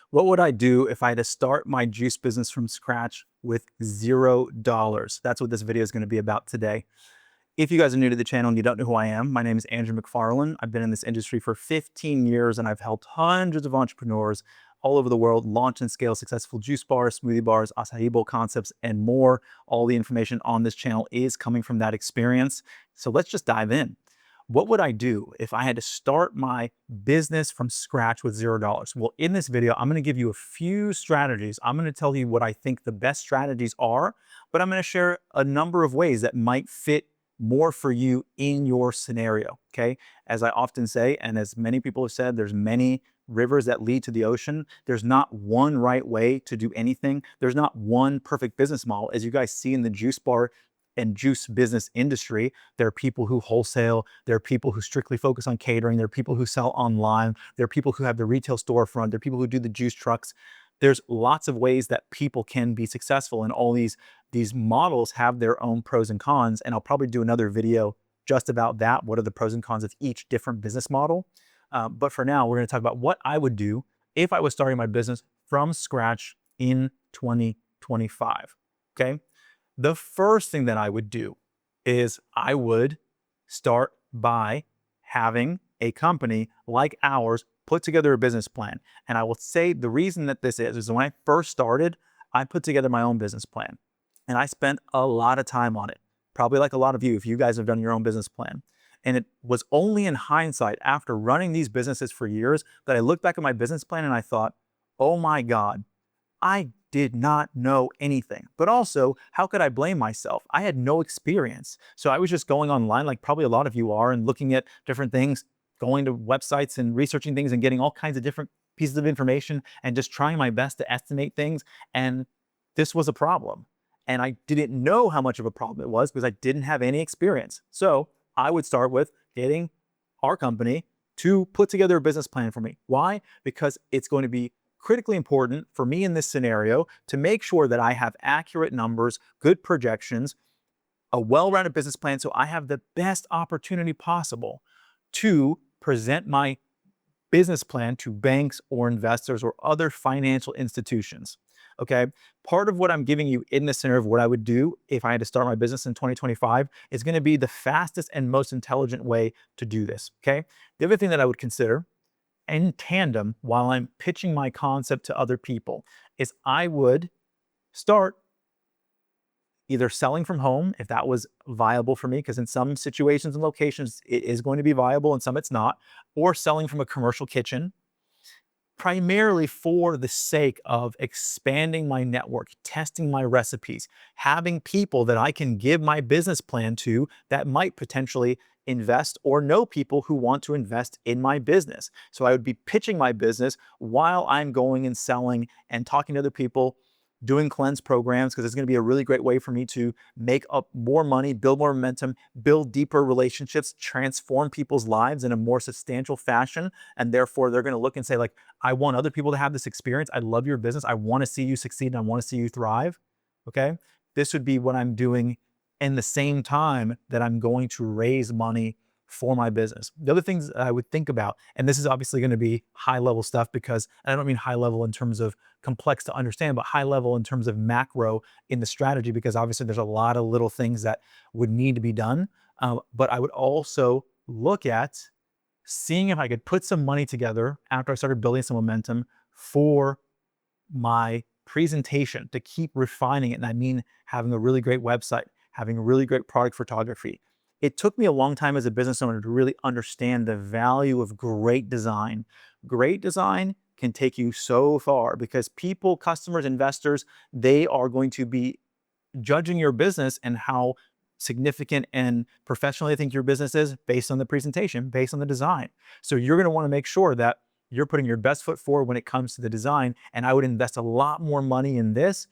What would I do if I had to start my juice business from scratch with $0? That's what this video is going to be about today. If you guys are new to the channel and you don't know who I am, my name is Andrew McFarland. I've been in this industry for 15 years and I've helped hundreds of entrepreneurs all over the world launch and scale successful juice bars, smoothie bars, acai bowl concepts, and more. All the information on this channel is coming from that experience. So let's just dive in. What would I do if I had to start my business from scratch with $0? Well, in this video, I'm going to give you a few strategies. I'm going to tell you what I think the best strategies are, but I'm going to share a number of ways that might fit more for you in your scenario, okay? As I often say, and as many people have said, there's many rivers that lead to the ocean. There's not one right way to do anything. There's not one perfect business model. As you guys see in the juice bar and juice business industry, there are people who wholesale, there are people who strictly focus on catering, there are people who sell online, there are people who have the retail storefront, there are people who do the juice trucks. There's lots of ways that people can be successful, and all these models have their own pros and cons, and I'll probably do another video just about that. What are the pros and cons of each different business model? But for now, we're going to talk about what I would do if I was starting my business from scratch in 2025, okay? The first thing that I would do is I would start by having a company like ours put together a business plan. And I will say the reason that this is when I first started, I put together my own business plan. And I spent a lot of time on it, probably like a lot of you, if you guys have done your own business plan. And it was only in hindsight, after running these businesses for years, that I looked back at my business plan and I thought, oh my God, I did not know anything. But also, how could I blame myself? I had no experience. So I was just going online, like probably a lot of you are, and looking at different things, going to websites and researching things and getting all kinds of different pieces of information and just trying my best to estimate things. And this was a problem. And I didn't know how much of a problem it was because I didn't have any experience. So I would start with getting our company to put together a business plan for me. Why? Because it's going to be critically important for me in this scenario to make sure that I have accurate numbers, good projections, a well-rounded business plan, so I have the best opportunity possible to present my business plan to banks or investors or other financial institutions. Okay. Part of what I'm giving you in this scenario of what I would do if I had to start my business in 2025 is going to be the fastest and most intelligent way to do this. Okay. The other thing that I would consider in tandem while I'm pitching my concept to other people is I would start either selling from home if that was viable for me, because in some situations and locations it is going to be viable and some it's not, or selling from a commercial kitchen, primarily for the sake of expanding my network, testing my recipes, having people that I can give my business plan to that might potentially invest or know people who want to invest in my business. So I would be pitching my business while I'm going and selling and talking to other people, doing cleanse programs, because it's going to be a really great way for me to make up more money, build more momentum, build deeper relationships, transform people's lives in a more substantial fashion. And therefore they're going to look and say, like, I want other people to have this experience. I love your business. I want to see you succeed and I want to see you thrive. Okay. This would be what I'm doing in the same time that I'm going to raise money for my business. The other things I would think about, and this is obviously going to be high level stuff because, and I don't mean high level in terms of complex to understand, but high level in terms of macro in the strategy, because obviously there's a lot of little things that would need to be done. But I would also look at seeing if I could put some money together after I started building some momentum for my presentation to keep refining it. And I mean having a really great website, having a really great product photography. It took me a long time as a business owner to really understand the value of great design. Great design can take you so far because people, customers, investors, they are going to be judging your business and how significant and professional they think your business is based on the presentation, based on the design. So you're going to want to make sure that you're putting your best foot forward when it comes to the design. And I would invest a lot more money in this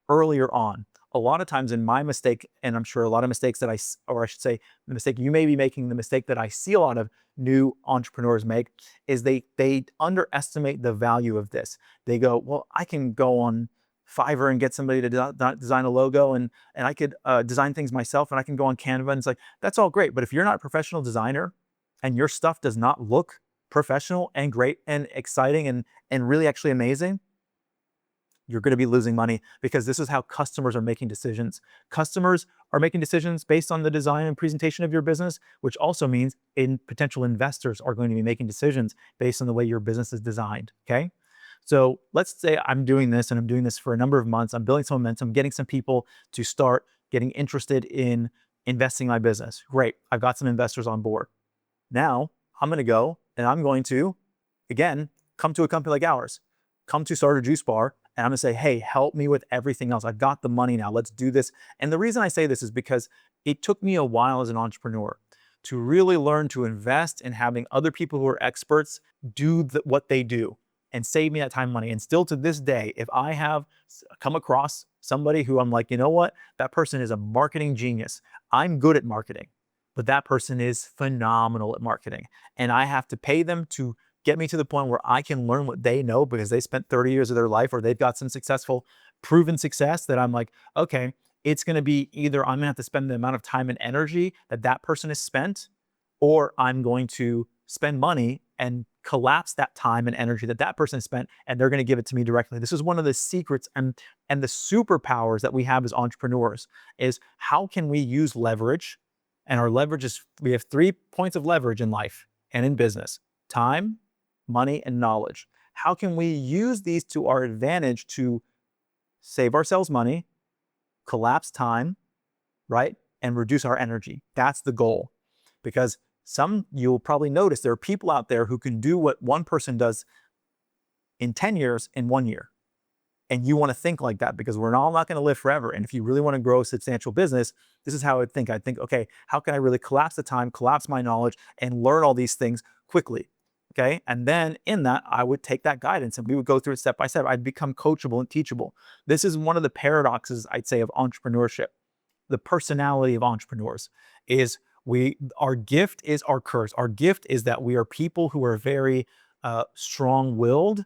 earlier on. A lot of times in my mistake, and I'm sure a lot of mistakes that or I should say, the mistake you may be making, the mistake that I see a lot of new entrepreneurs make is they underestimate the value of this. They go, well, I can go on Fiverr and get somebody to design a logo and I could design things myself and I can go on Canva and it's like, that's all great. But if you're not a professional designer and your stuff does not look professional and great and exciting and really actually amazing, you're going to be losing money, because this is how customers are making decisions. Customers are making decisions based on the design and presentation of your business, which also means potential investors are going to be making decisions based on the way your business is designed. Okay. So let's say I'm doing this and I'm doing this for a number of months. I'm building some momentum, getting some people to start getting interested in investing in my business. Great. I've got some investors on board. Now I'm going to go and I'm going to, again, come to a company like ours, come to Starter Juice Bar, and I'm going to say, hey, help me with everything else. I've got the money now. Let's do this. And the reason I say this is because it took me a while as an entrepreneur to really learn to invest in having other people who are experts do what they do and save me that time and money. And still to this day, if I have come across somebody who I'm like, you know what, that person is a marketing genius. I'm good at marketing, but that person is phenomenal at marketing. And I have to pay them to get me to the point where I can learn what they know because they spent 30 years of their life, or they've got some successful, proven success that I'm like, okay, it's going to be either I'm going to have to spend the amount of time and energy that that person has spent, or I'm going to spend money and collapse that time and energy that that person has spent, and they're going to give it to me directly. This is one of the secrets and the superpowers that we have as entrepreneurs, is how can we use leverage? And our leverage is, we have 3 points of leverage in life and in business: time, money, and knowledge. How can we use these to our advantage to save ourselves money, collapse time, right? And reduce our energy. That's the goal. Because you'll probably notice there are people out there who can do what one person does in 10 years in 1 year. And you want to think like that, because we're all not going to live forever. And if you really want to grow a substantial business, this is how I'd think. I'd think, okay, how can I really collapse the time, collapse my knowledge, and learn all these things quickly? Okay. And then in that, I would take that guidance and we would go through it step by step. I'd become coachable and teachable. This is one of the paradoxes, I'd say, of entrepreneurship. The personality of entrepreneurs is our gift is our curse. Our gift is that we are people who are very strong-willed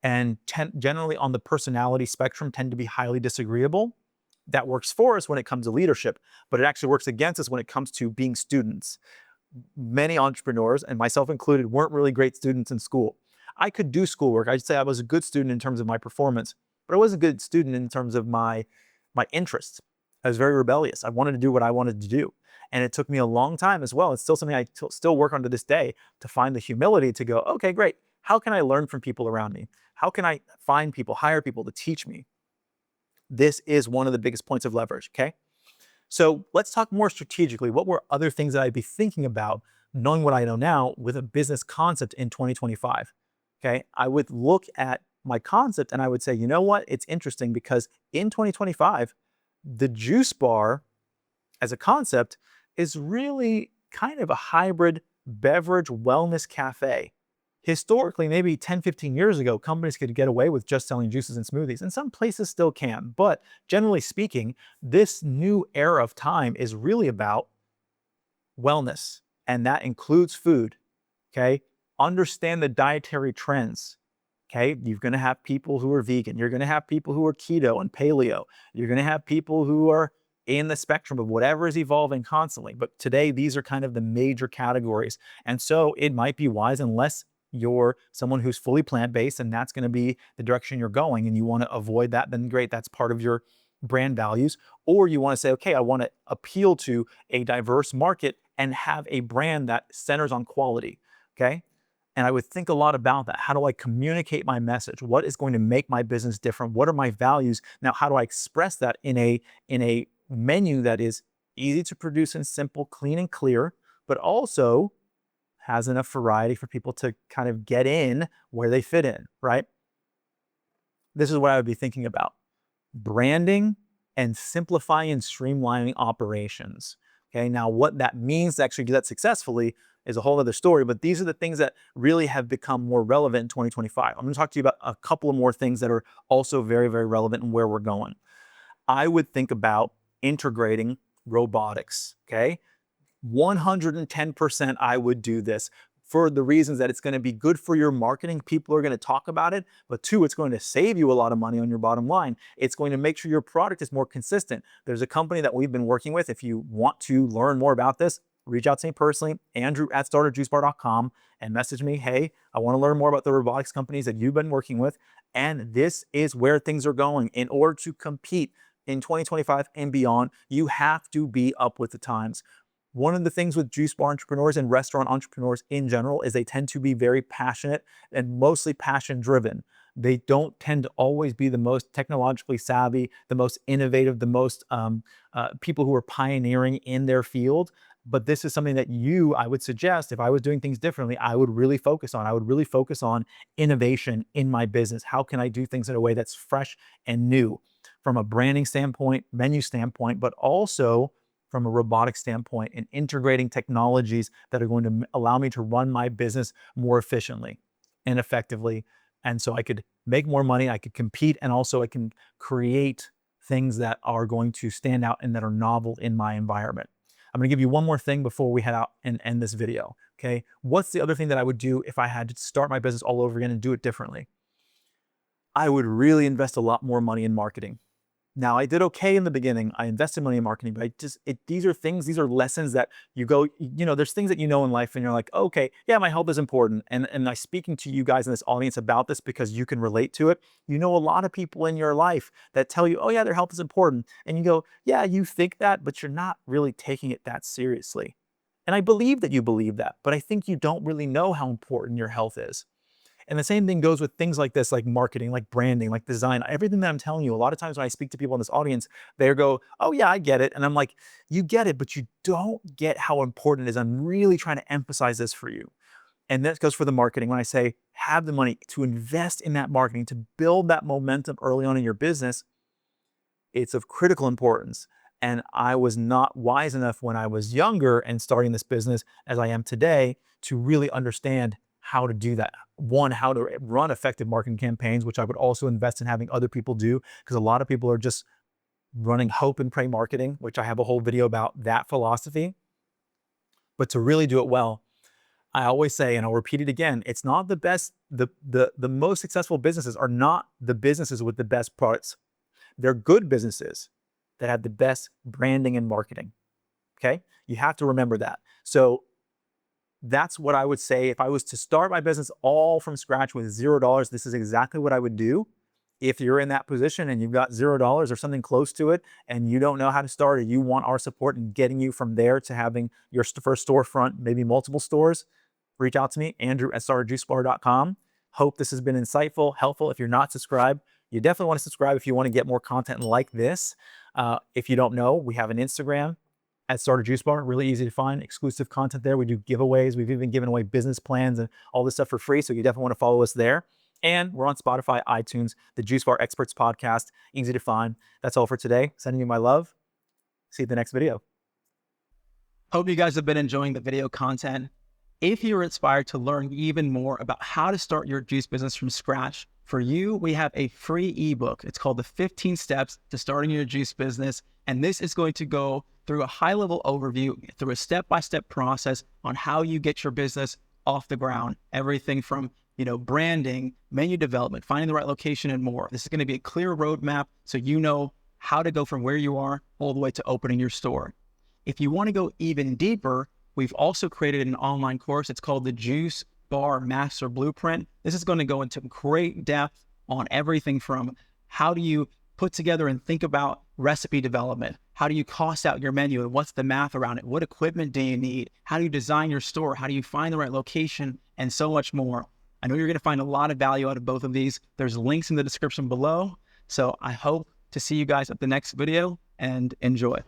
and generally on the personality spectrum tend to be highly disagreeable. That works for us when it comes to leadership, but it actually works against us when it comes to being students. Many entrepreneurs, and myself included, weren't really great students in school. I could do schoolwork. I'd say I was a good student in terms of my performance, but I wasn't a good student in terms of my interests. I was very rebellious. I wanted to do what I wanted to do. And it took me a long time as well. It's still something I still work on to this day, to find the humility to go, okay, great. How can I learn from people around me? How can I find people, hire people to teach me? This is one of the biggest points of leverage, okay? So let's talk more strategically. What were other things that I'd be thinking about, knowing what I know now, with a business concept in 2025? Okay, I would look at my concept and I would say, you know what? It's interesting because in 2025, the juice bar as a concept is really kind of a hybrid beverage wellness cafe. Historically, maybe 10, 15 years ago, companies could get away with just selling juices and smoothies, and some places still can. But generally speaking, this new era of time is really about wellness, and that includes food, okay? Understand the dietary trends, okay? You're gonna have people who are vegan. You're gonna have people who are keto and paleo. You're gonna have people who are in the spectrum of whatever is evolving constantly. But today, these are kind of the major categories. And so it might be wise, unless you're someone who's fully plant-based and that's going to be the direction you're going and you want to avoid that, then great, that's part of your brand values. Or you want to say, okay, I want to appeal to a diverse market and have a brand that centers on quality, okay? And I would think a lot about that. How do I communicate my message? What is going to make my business different? What are my values? Now, how do I express that in a menu that is easy to produce and simple, clean and clear, but also has enough variety for people to kind of get in where they fit in, right? This is what I would be thinking about. Branding and simplifying and streamlining operations. Okay, now what that means to actually do that successfully is a whole other story, but these are the things that really have become more relevant in 2025. I'm gonna talk to you about a couple of more things that are also very, very relevant in where we're going. I would think about integrating robotics, okay? 110% I would do this, for the reasons that it's going to be good for your marketing. People are going to talk about it, but 2, it's going to save you a lot of money on your bottom line. It's going to make sure your product is more consistent. There's a company that we've been working with. If you want to learn more about this, reach out to me personally, Andrew at StartAJuiceBar.com, and message me, hey, I want to learn more about the robotics companies that you've been working with. And this is where things are going. In order to compete in 2025 and beyond, you have to be up with the times. One of the things with juice bar entrepreneurs and restaurant entrepreneurs in general is they tend to be very passionate and mostly passion driven. They don't tend to always be the most technologically savvy, the most innovative, the most people who are pioneering in their field. But this is something that I would suggest, if I was doing things differently, I would really focus on. I would really focus on innovation in my business. How can I do things in a way that's fresh and new from a branding standpoint, menu standpoint, but also from a robotic standpoint, and integrating technologies that are going to allow me to run my business more efficiently and effectively. And so I could make more money, I could compete, and also I can create things that are going to stand out and that are novel in my environment. I'm gonna give you one more thing before we head out and end this video, okay? What's the other thing that I would do if I had to start my business all over again and do it differently? I would really invest a lot more money in marketing. Now, I did okay in the beginning. I invested money in marketing, but these are lessons that you go, there's things that you know in life and you're like, okay, yeah, my health is important. And I'm speaking to you guys in this audience about this because you can relate to it. You know a lot of people in your life that tell you, oh yeah, their health is important. And you go, yeah, you think that, but you're not really taking it that seriously. And I believe that you believe that, but I think you don't really know how important your health is. And the same thing goes with things like this, like marketing, like branding, like design, everything that I'm telling you. A lot of times when I speak to people in this audience, they go, oh yeah, I get it. And I'm like, you get it, but you don't get how important it is. I'm really trying to emphasize this for you. And that goes for the marketing. When I say have the money to invest in that marketing, to build that momentum early on in your business, it's of critical importance. And I was not wise enough when I was younger and starting this business as I am today to really understand how to do that. One, how to run effective marketing campaigns, which I would also invest in having other people do, because a lot of people are just running hope and pray marketing, which I have a whole video about that philosophy. But to really do it well, I always say, and I'll repeat it again, it's not the best, the most successful businesses are not the businesses with the best products. They're good businesses that have the best branding and marketing, okay? You have to remember that. So that's what I would say. If I was to start my business all from scratch with $0, this is exactly what I would do. If you're in that position and you've got $0 or something close to it and you don't know how to start, or you want our support in getting you from there to having your first storefront, maybe multiple stores, reach out to me, Andrew at StartAJuiceBar.com. Hope this has been insightful, helpful. If you're not subscribed, you definitely want to subscribe if you want to get more content like this. If you don't know, we have an Instagram at StartAJuiceBar, really easy to find, exclusive content there. We do giveaways. We've even given away business plans and all this stuff for free. So you definitely want to follow us there. And we're on Spotify, iTunes, the Juice Bar Experts podcast, easy to find. That's all for today. Sending you my love. See you in the next video. Hope you guys have been enjoying the video content. If you're inspired to learn even more about how to start your juice business from scratch, for you, we have a free ebook. It's called the 15 Steps to Starting Your Juice Business. And this is going to go through a high-level overview, through a step-by-step process on how you get your business off the ground. Everything from, branding, menu development, finding the right location, and more. This is going to be a clear roadmap so you know how to go from where you are all the way to opening your store. If you want to go even deeper, we've also created an online course. It's called the Juice Bar Master Blueprint. This is going to go into great depth on everything from how do you put together and think about recipe development? How do you cost out your menu and what's the math around it? What equipment do you need? How do you design your store? How do you find the right location? And so much more. I know you're going to find a lot of value out of both of these. There's links in the description below. So I hope to see you guys at the next video and enjoy.